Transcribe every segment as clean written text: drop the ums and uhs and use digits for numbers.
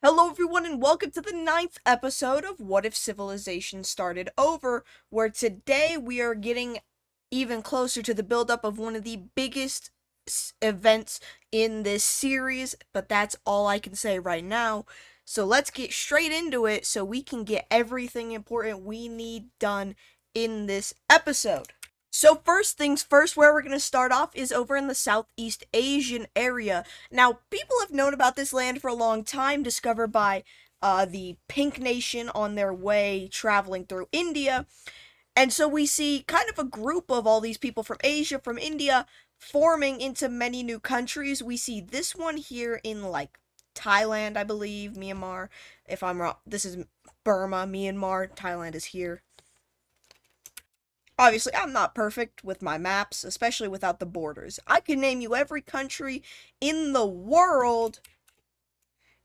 Hello, everyone, and welcome to the ninth episode of What If Civilization Started Over, where today we are getting even closer to the buildup of one of the biggest events in this series, but that's all I can say right now. So let's get straight into it so we can get everything important we need done in this episode. So first things first, where we're going to start off is over in the Southeast Asian area. Now, people have known about this land for a long time, discovered by the Pink Nation on their way traveling through India. And so we see kind of a group of all these people from Asia, from India, forming into many new countries. We see this one here in like Thailand, I believe, Myanmar. If I'm wrong, this is Burma, Myanmar, Thailand is here. Obviously, I'm not perfect with my maps, especially without the borders. I can name you every country in the world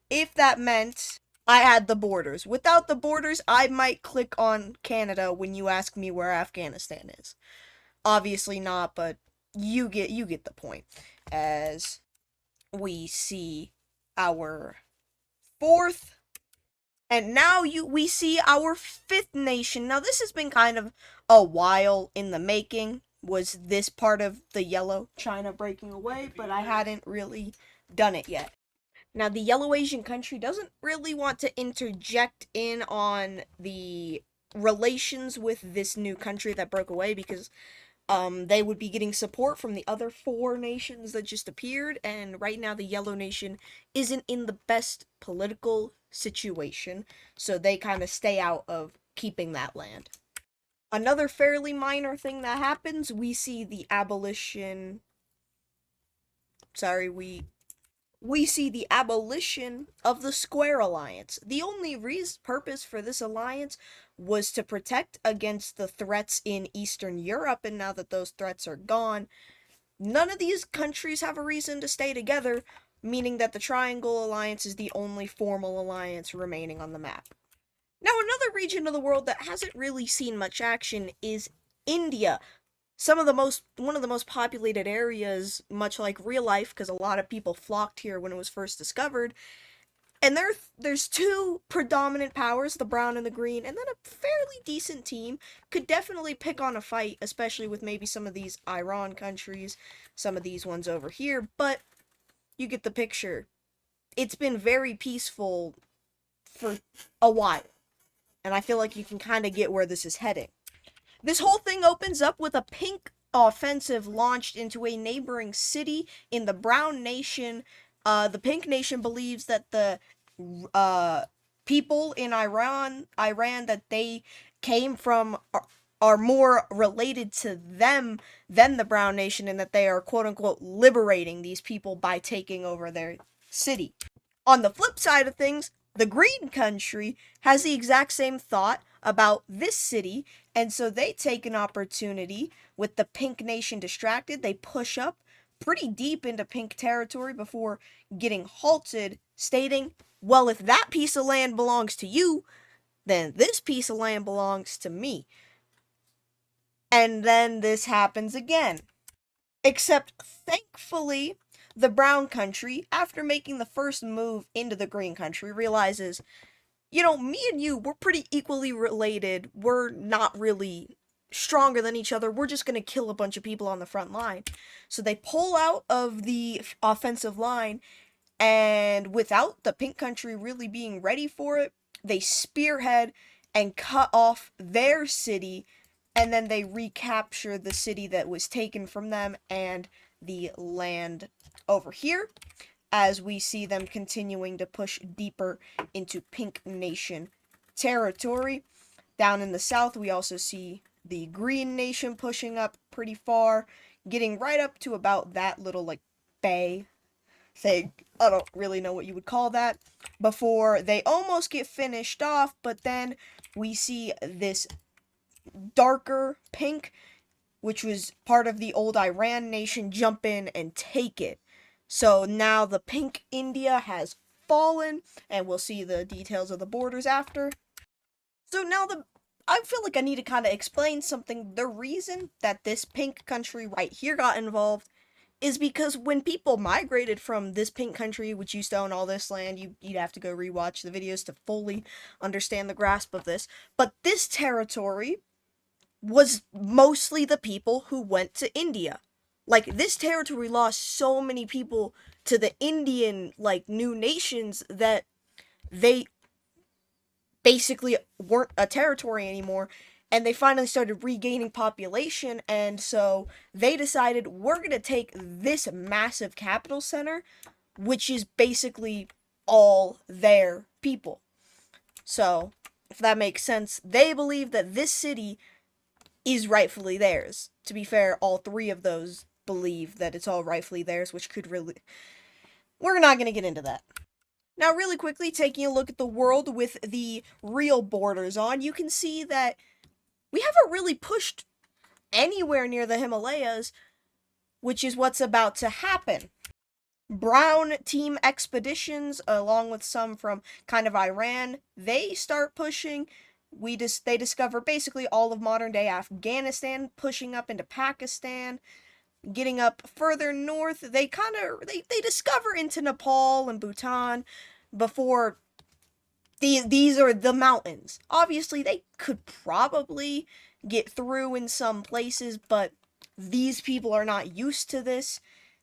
if that meant I had the borders. Without the borders, I might click on Canada when you ask me where Afghanistan is. Obviously not, but you get the point. As we see our fourth, and now we see our fifth nation. Now this has been kind of a while in the making. Was this part of the yellow China breaking away, but I hadn't really done it yet. Now the yellow Asian country doesn't really want to interject in on the relations with this new country that broke away because they would be getting support from the other four nations that just appeared, and right now the Yellow Nation isn't in the best political situation, so they kind of stay out of keeping that land. Another fairly minor thing that happens, we see the abolition. Sorry, we see the abolition of the Square Alliance. The only purpose for this alliance was to protect against the threats in Eastern Europe, and now that those threats are gone, none of these countries have a reason to stay together, meaning that the Triangle Alliance is the only formal alliance remaining on the map. Now, another region of the world that hasn't really seen much action is India. One of the most populated areas, much like real life, because a lot of people flocked here when it was first discovered. And there's two predominant powers, the brown and the green, and then a fairly decent team could definitely pick on a fight, especially with maybe some of these Iran countries, some of these ones over here, but you get the picture. It's been very peaceful for a while, and I feel like you can kind of get where this is heading. This whole thing opens up with a pink offensive launched into a neighboring city in the Brown Nation. The Pink Nation believes that the uh, people in Iran that they came from are more related to them than the Brown Nation, and that they are quote unquote liberating these people by taking over their city. On the flip side of things, the Green Country has the exact same thought about this city, and so they take an opportunity with the Pink Nation distracted. They push up pretty deep into Pink territory before getting halted, stating, well, if that piece of land belongs to you, then this piece of land belongs to me. And then this happens again. Except, thankfully, the Brown Country, after making the first move into the Green Country, realizes, me and you, we're pretty equally related. We're not really stronger than each other. We're just going to kill a bunch of people on the front line. So they pull out of the offensive line, and without the Pink Country really being ready for it, they spearhead and cut off their city, and then they recapture the city that was taken from them and the land over here, as we see them continuing to push deeper into Pink Nation territory. Down in the south, we also see the Green Nation pushing up pretty far, getting right up to about that little, like, bay thing. I don't really know what you would call that, before they almost get finished off, but then we see this darker pink, which was part of the old Iran nation, jump in and take it. So now the Pink India has fallen, and we'll see the details of the borders after. So now I feel like I need to kind of explain something. The reason that this pink country right here got involved is because when people migrated from this pink country, which used to own all this land, you'd have to go rewatch the videos to fully understand the grasp of this. But this territory was mostly the people who went to India. Like, this territory lost so many people to the Indian, like, new nations that they basically weren't a territory anymore, and they finally started regaining population, and so they decided, we're gonna take this massive capital center, which is basically all their people. So, if that makes sense, they believe that this city is rightfully theirs. To be fair, all three of those believe that it's all rightfully theirs, which could really... We're not gonna get into that. Now, really quickly, taking a look at the world with the real borders on, you can see that we haven't really pushed anywhere near the Himalayas, which is what's about to happen. Brown team expeditions, along with some from kind of Iran, they start pushing. They discover basically all of modern day Afghanistan, pushing up into Pakistan, getting up further north. They discover into Nepal and Bhutan before these are the mountains. Obviously, they could probably get through in some places, but these people are not used to this.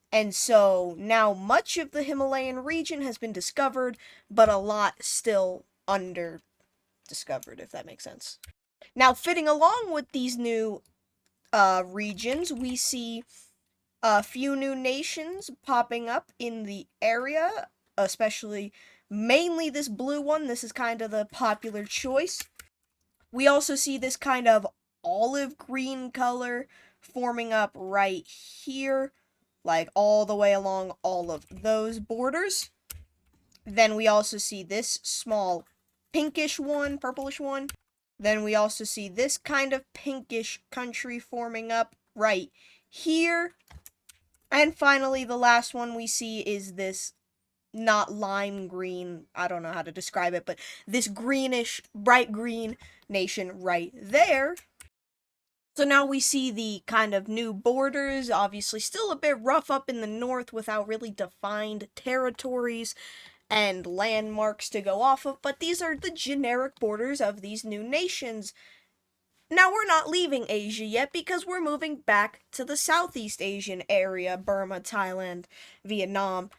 And so now much of the Himalayan region has been discovered, but a lot still under discovered, if that makes sense. Now, fitting along with these new regions, we see a few new nations popping up in the area, especially mainly this blue one. This is kind of the popular choice. We also see this kind of olive green color forming up right here, like all the way along all of those borders. Then we also see this small pinkish one, purplish one. Then we also see this kind of pinkish country forming up right here. And finally, the last one we see is this not lime green, I don't know how to describe it, but this greenish, bright green nation right there. So now we see the kind of new borders, obviously still a bit rough up in the north without really defined territories and landmarks to go off of, but these are the generic borders of these new nations. Now, we're not leaving Asia yet because we're moving back to the Southeast Asian area, Burma, Thailand, Vietnam,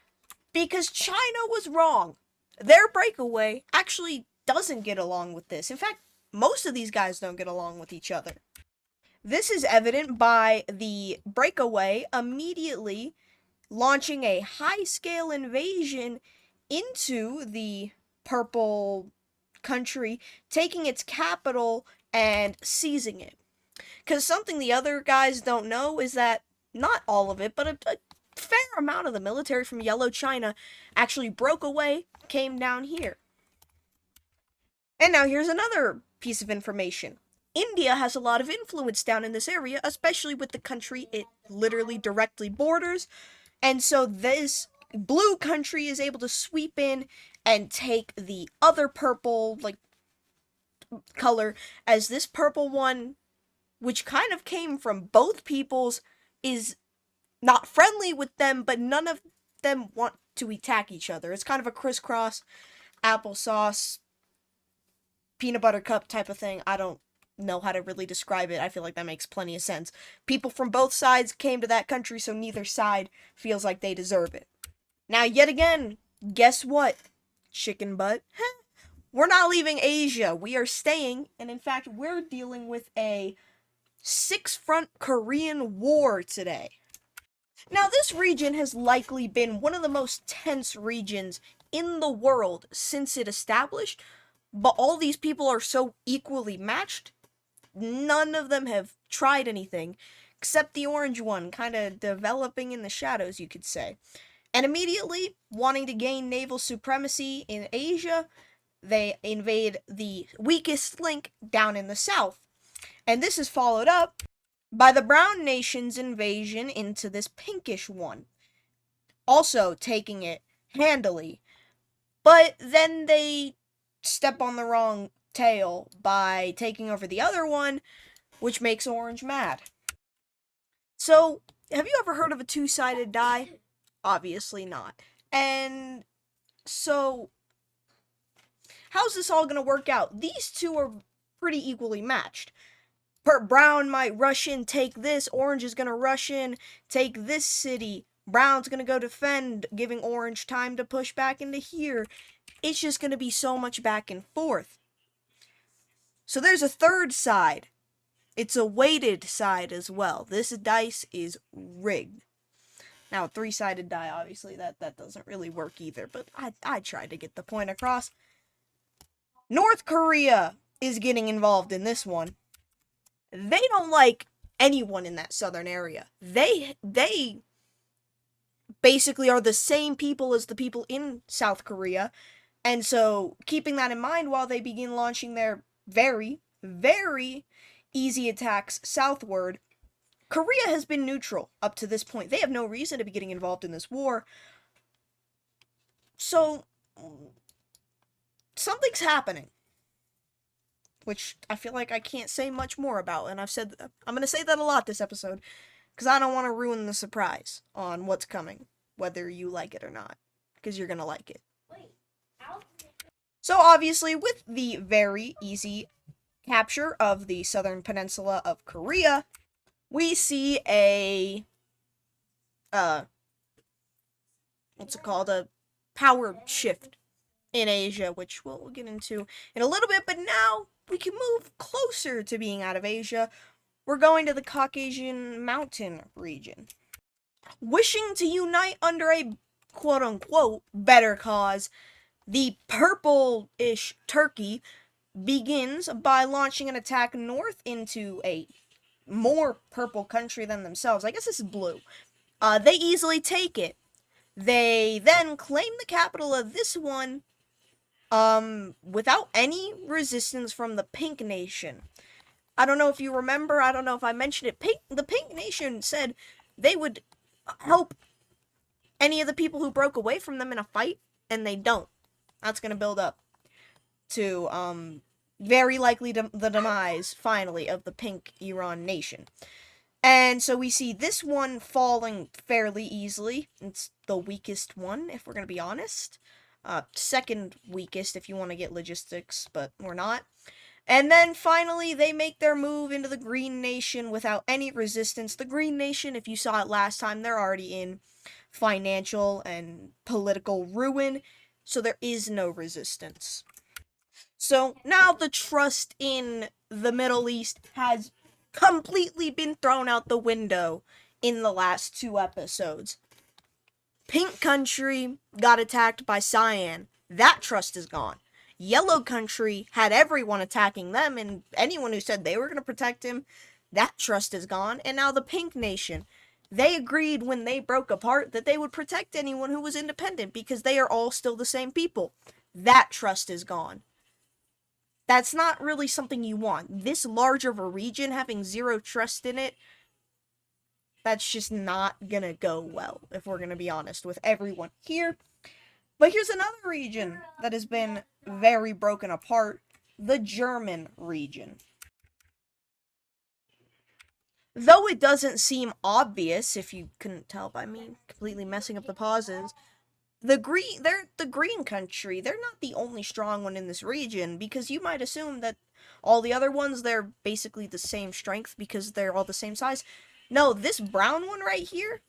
because China was wrong. Their breakaway actually doesn't get along with this. In fact, most of these guys don't get along with each other. This is evident by the breakaway immediately launching a high-scale invasion into the purple country, taking its capital and seizing it. Because something the other guys don't know is that not all of it, but a fair amount of the military from Yellow China actually broke away, came down here. And now here's another piece of information. India has a lot of influence down in this area, especially with the country it literally directly borders. And so this blue country is able to sweep in and take the other purple, like, color, as this purple one, which kind of came from both peoples, is not friendly with them, but none of them want to attack each other. It's kind of a crisscross, applesauce, peanut butter cup type of thing. I don't know how to really describe it. I feel like that makes plenty of sense. People from both sides came to that country, so neither side feels like they deserve it. Now, yet again, guess what? Chicken butt. We're not leaving Asia. We are staying, and in fact, we're dealing with a six-front Korean War today. Now, this region has likely been one of the most tense regions in the world since it established, but all these people are so equally matched, none of them have tried anything, except the orange one, kind of developing in the shadows, you could say. And immediately, wanting to gain naval supremacy in Asia, they invade the weakest link down in the south. And this is followed up by the brown nation's invasion into this pinkish one, also taking it handily. But then they step on the wrong tail by taking over the other one, which makes orange mad. So have you ever heard of a two-sided die? Obviously not. And so, how's this all gonna work out? These two are pretty equally matched. Brown might rush in, take this. Orange is gonna rush in, take this city. Brown's gonna go defend, giving Orange time to push back into here. It's just gonna be so much back and forth. So there's a third side. It's a weighted side as well. This dice is rigged. Now, a three-sided die, obviously, that doesn't really work either, but I tried to get the point across. North Korea is getting involved in this one. They don't like anyone in that southern area. They basically are the same people as the people in South Korea, and so keeping that in mind while they begin launching their very, very easy attacks southward, Korea has been neutral up to this point. They have no reason to be getting involved in this war. So, something's happening. Which I feel like I can't say much more about. And I'm going to say that a lot this episode. Because I don't want to ruin the surprise on what's coming. Whether you like it or not. Because you're going to like it. So obviously, with the very easy capture of the southern peninsula of Korea, we see a, what's it called? A power shift in Asia, which we'll get into in a little bit, but now we can move closer to being out of Asia. We're going to the Caucasian mountain region. Wishing to unite under a quote-unquote better cause, the purple-ish Turkey begins by launching an attack north into a more purple country than themselves. I guess this is blue. They easily take it. They then claim the capital of this one without any resistance from the Pink Nation. I don't know if you remember, I don't know if I mentioned it, the Pink Nation said they would help any of the people who broke away from them in a fight, and they don't. That's gonna build up to, very likely the demise, finally, of the Pink Iran Nation. And so we see this one falling fairly easily. It's the weakest one, if we're gonna be honest. Second weakest if you want to get logistics, but we're not. And then finally, they make their move into the Green Nation without any resistance. The Green Nation, if you saw it last time, they're already in financial and political ruin, so there is no resistance. So now the trust in the Middle East has completely been thrown out the window in the last 2 episodes. Pink country got attacked by cyan. That trust is gone. Yellow country had everyone attacking them, and anyone who said they were going to protect him, that trust is gone. And now the Pink Nation, they agreed when they broke apart that they would protect anyone who was independent because they are all still the same people. That trust is gone. That's not really something you want. This large of a region having zero trust in it, that's just not gonna go well, if we're gonna be honest with everyone here. But here's another region that has been very broken apart, the German region. Though it doesn't seem obvious, if you couldn't tell by me completely messing up the pauses, they're the green country. They're not the only strong one in this region, because you might assume that all the other ones, they're basically the same strength because they're all the same size. No, this brown one right here,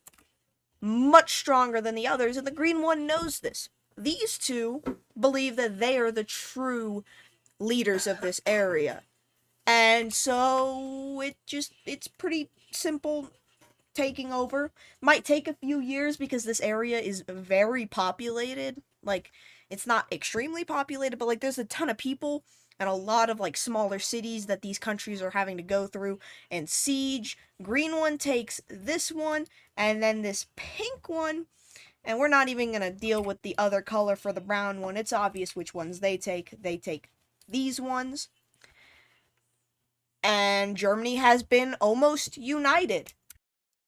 much stronger than the others, and the green one knows this. These two believe that they are the true leaders of this area. And so it's pretty simple taking over. Might take a few years because this area is very populated. Like, it's not extremely populated, but like there's a ton of people and a lot of like smaller cities that these countries are having to go through and siege. Green one takes this one, and then this pink one, and we're not even gonna deal with the other color for the brown one. It's obvious which ones they take. They take these ones. And Germany has been almost united.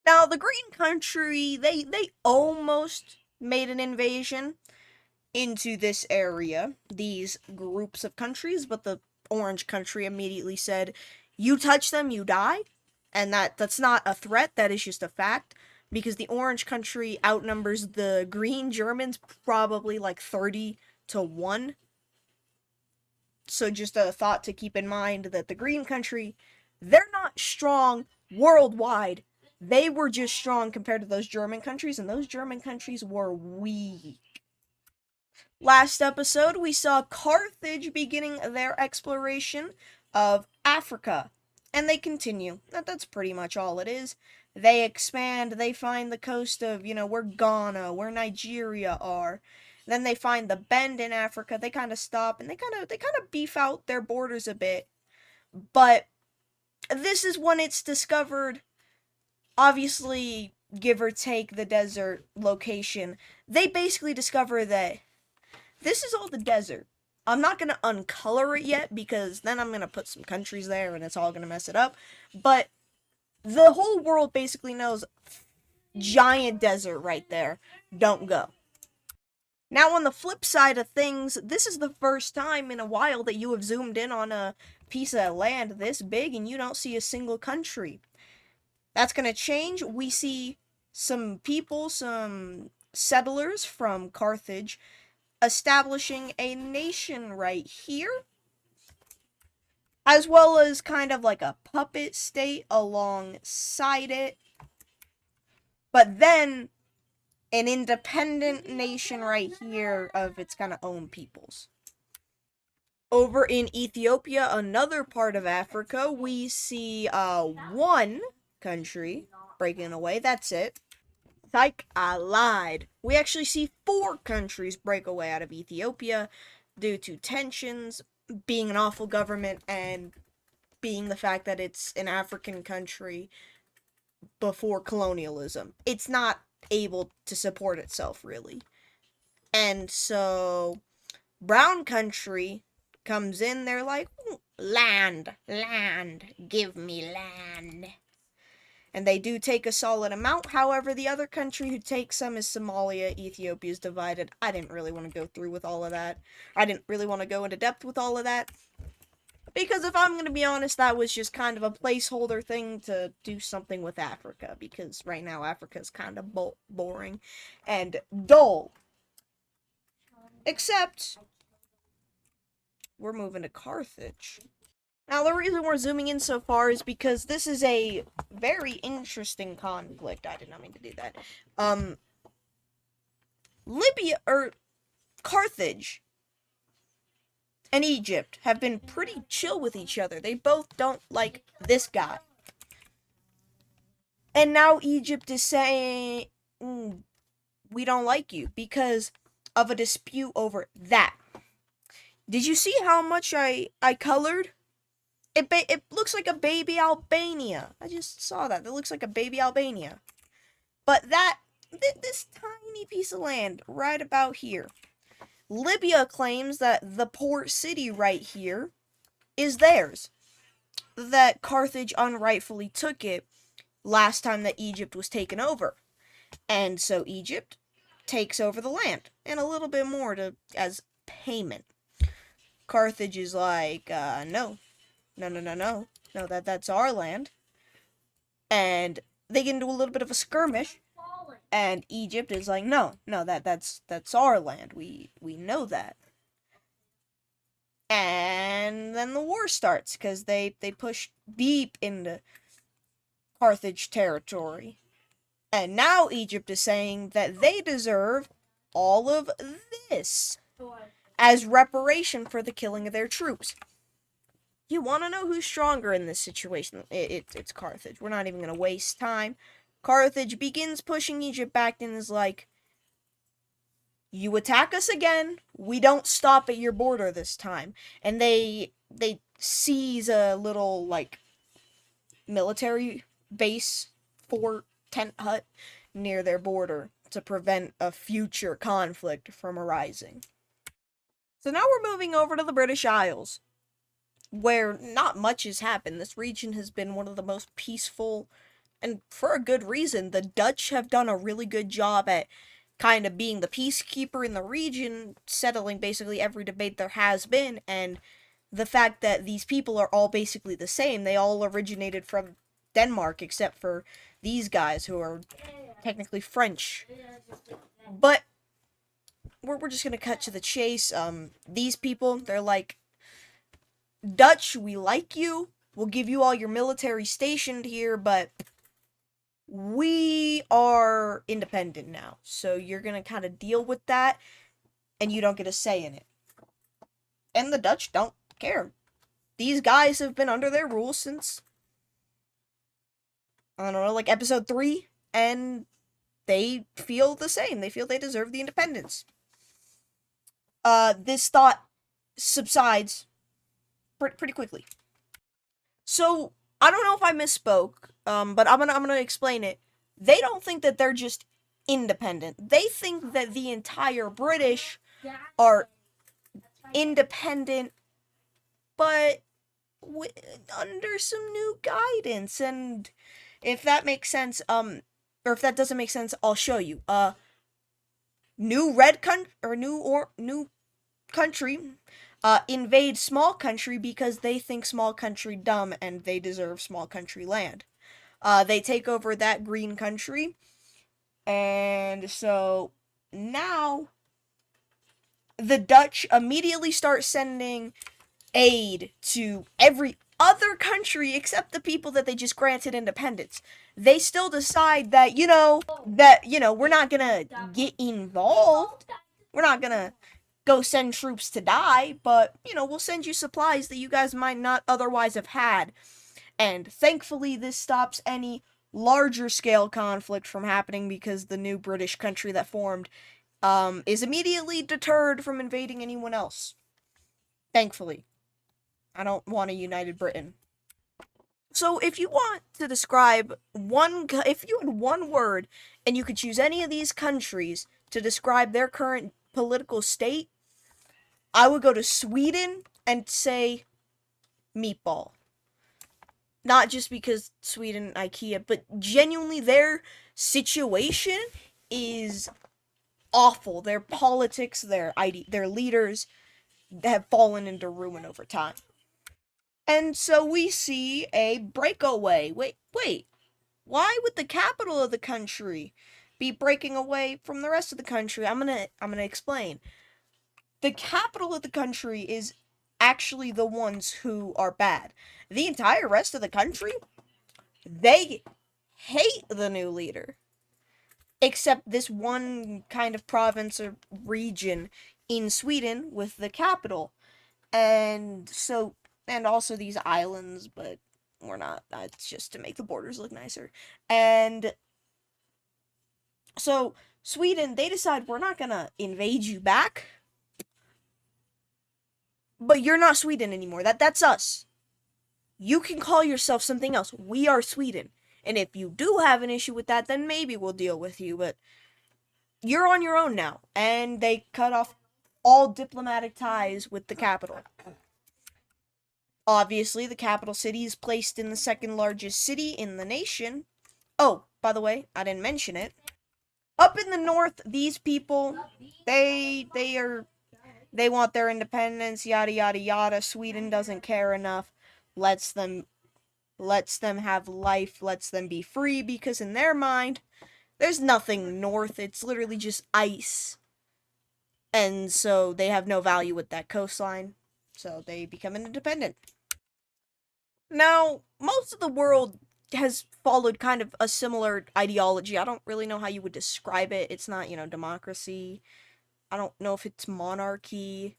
Now, the green country, they almost made an invasion into this area, these groups of countries, but the orange country immediately said, you touch them, you die. And that's not a threat, that is just a fact, because the orange country outnumbers the green Germans probably like 30-1. So just a thought to keep in mind, that the green country, they're not strong worldwide. They were just strong compared to those German countries, and those German countries were weak. Last episode, we saw Carthage beginning their exploration of Africa. And they continue. That's pretty much all it is. They expand, they find the coast of, where Ghana, where Nigeria are. Then they find the bend in Africa. They kind of stop and they kind of beef out their borders a bit. But this is when it's discovered, obviously, give or take the desert location. They basically discover that this is all the desert. I'm not going to uncolor it yet, because then I'm going to put some countries there and it's all going to mess it up. But the whole world basically knows, giant desert right there. Don't go. Now, on the flip side of things, this is the first time in a while that you have zoomed in on a piece of land this big and you don't see a single country. That's going to change. We see some people, some settlers from Carthage, establishing a nation right here, as well as kind of like a puppet state alongside it. But then an independent nation right here of its kind of own peoples. Over in Ethiopia, another part of Africa, we see one country breaking away. That's it. Psych, I lied. We actually see 4 countries break away out of Ethiopia due to tensions, being an awful government, and being the fact that it's an African country before colonialism. It's not able to support itself, really. And so, brown country comes in, they're like, land, give me land. And they do take a solid amount. However, the other country who takes some is Somalia. Ethiopia is divided. I didn't really want to go through with all of that. I didn't really want to go into depth with all of that. Because if I'm going to be honest, that was just kind of a placeholder thing to do something with Africa. Because right now, Africa is kind of boring and dull. Except, we're moving to Carthage. Now, the reason we're zooming in so far is because this is a very interesting conflict. I did not mean to do that. Carthage and Egypt have been pretty chill with each other. They both don't like this guy. And now Egypt is saying, we don't like you because of a dispute over that. Did you see how much I colored? It looks like a baby Albania. I just saw that. It looks like a baby Albania. But this tiny piece of land right about here. Libya claims that the port city right here is theirs. That Carthage unrightfully took it last time that Egypt was taken over. And so Egypt takes over the land and a little bit more as payment. Carthage is like, no, that's our land. And they get into a little bit of a skirmish, and Egypt is like, no, that's our land. We know that. And then the war starts because they push deep into Carthage territory. And now Egypt is saying that they deserve all of this as reparation for the killing of their troops. You want to know who's stronger in this situation? It's Carthage. We're not even going to waste time. Carthage begins pushing Egypt back and is like, you attack us again, we don't stop at your border this time. And they seize a little, like, military base, fort, tent hut near their border to prevent a future conflict from arising. So now we're moving over to the British Isles, where not much has happened. This region has been one of the most peaceful, and for a good reason. The Dutch have done a really good job at kind of being the peacekeeper in the region, settling basically every debate there has been, and the fact that these people are all basically the same. They all originated from Denmark, except for these guys who are technically French. But we're just gonna cut to the chase. These people, they're like, Dutch, we like you. We'll give you all your military stationed here, but we are independent now. So you're gonna kind of deal with that, and you don't get a say in it. And the Dutch don't care. These guys have been under their rule since, I don't know, like episode 3, and they feel the same. They feel they deserve the independence. This thought subsides pretty quickly. So, I don't know if I misspoke, but I'm gonna explain it. They don't think that they're just independent. They think that the entire British are independent, but under some new guidance. And if that makes sense, or if that doesn't make sense, I'll show you. New country invade small country because they think small country dumb and they deserve small country land. They take over that green country, and so now the Dutch immediately start sending aid to every other country except the people that they just granted independence. They still decide that, we're not gonna get involved. We're not gonna go send troops to die, but, we'll send you supplies that you guys might not otherwise have had. And thankfully, this stops any larger scale conflict from happening because the new British country that formed is immediately deterred from invading anyone else. Thankfully. I don't want a united Britain. So if you want to describe if you had one word and you could choose any of these countries to describe their current political state, I would go to Sweden and say meatball. Not just because Sweden, IKEA, but genuinely their situation is awful. Their politics, their leaders have fallen into ruin over time. And so we see a breakaway. Wait. Why would the capital of the country be breaking away from the rest of the country? I'm gonna explain. The capital of the country is actually the ones who are bad. The entire rest of the country, they hate the new leader. Except this one kind of province or region in Sweden with the capital. And also these islands, but we're not. It's just to make the borders look nicer. And so Sweden, they decide we're not gonna invade you back, but you're not Sweden anymore. That's us. You can call yourself something else. We are Sweden. And if you do have an issue with that, then maybe we'll deal with you, but you're on your own now. And they cut off all diplomatic ties with the capital. Obviously, the capital city is placed in the second largest city in the nation. Oh, by the way, I didn't mention it. Up in the north, these people, they want their independence, yada yada yada. Sweden doesn't care enough. Lets them have life, lets them be free, because in their mind, there's nothing north. It's literally just ice. And so they have no value with that coastline. So they become independent. Now, most of the world has followed kind of a similar ideology. I don't really know how you would describe it. It's not, democracy. I don't know if it's monarchy.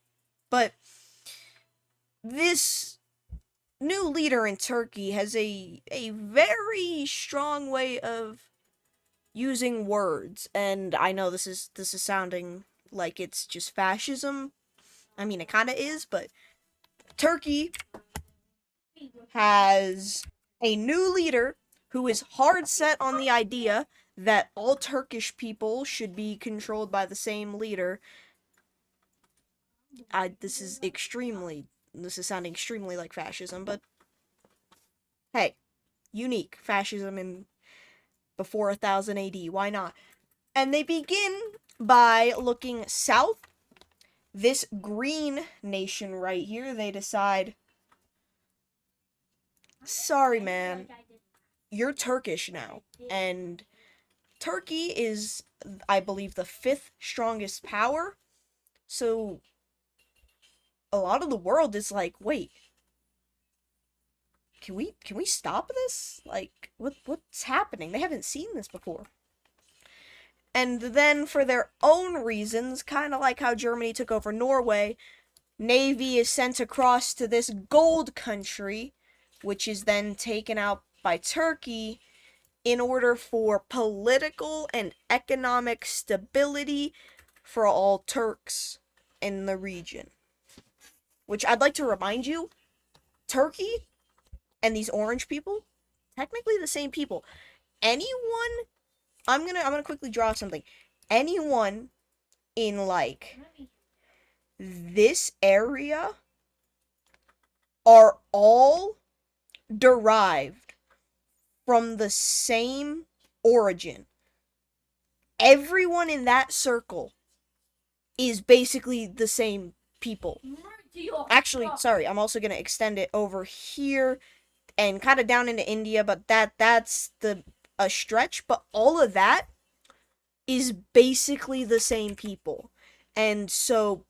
But this new leader in Turkey has a very strong way of using words. And I know this is sounding like it's just fascism. I mean, it kind of is, but Turkey has a new leader who is hard set on the idea that all Turkish people should be controlled by the same leader. This is sounding extremely like fascism, but hey, unique fascism in before 1000 AD, why not? And they begin by looking south. This green nation right here, they decide, sorry man, you're Turkish now, and Turkey is, I believe, the fifth strongest power. So a lot of the world is like, wait, can we stop this? Like, what's happening? They haven't seen this before. And then for their own reasons, kind of like how Germany took over Norway, Navy is sent across to this gold country, which is then taken out by Turkey in order for political and economic stability for all Turks in the region. Which I'd like to remind you, Turkey and these orange people, technically the same people. Anyone, I'm gonna quickly draw something. Anyone in like this area are all derived from the same origin. Everyone in that circle is basically the same people. Actually, sorry, I'm also gonna extend it over here and kind of down into India, but that's a stretch. But all of that is basically the same people, and so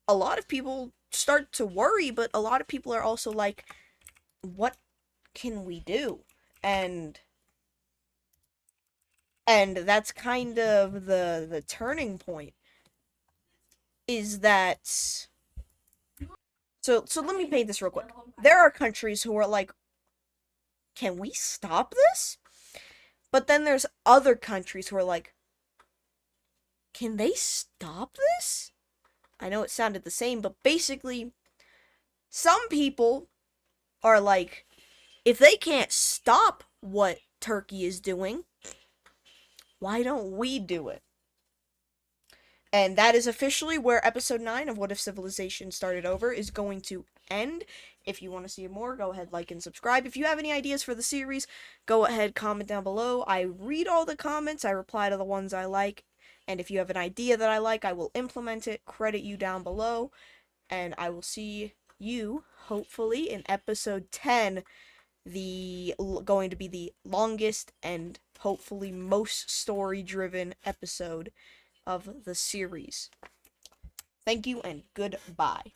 a lot of people start to worry, but a lot of people are also like, what can we do? And that's kind of the turning point, is that so let me paint this real quick. There are countries who are like, can we stop this? But then there's other countries who are like, can they stop this? I know it sounded the same, but basically some people are like, if they can't stop what Turkey is doing, why don't we do it? And that is officially where episode 9 of What If Civilization Started Over is going to end. If you want to see more, go ahead, like, and subscribe. If you have any ideas for the series, go ahead, comment down below. I read all the comments, I reply to the ones I like, and if you have an idea that I like, I will implement it, credit you down below, and I will see you, hopefully, in episode 10, going to be the longest and hopefully most story-driven episode of the series. Thank you and goodbye.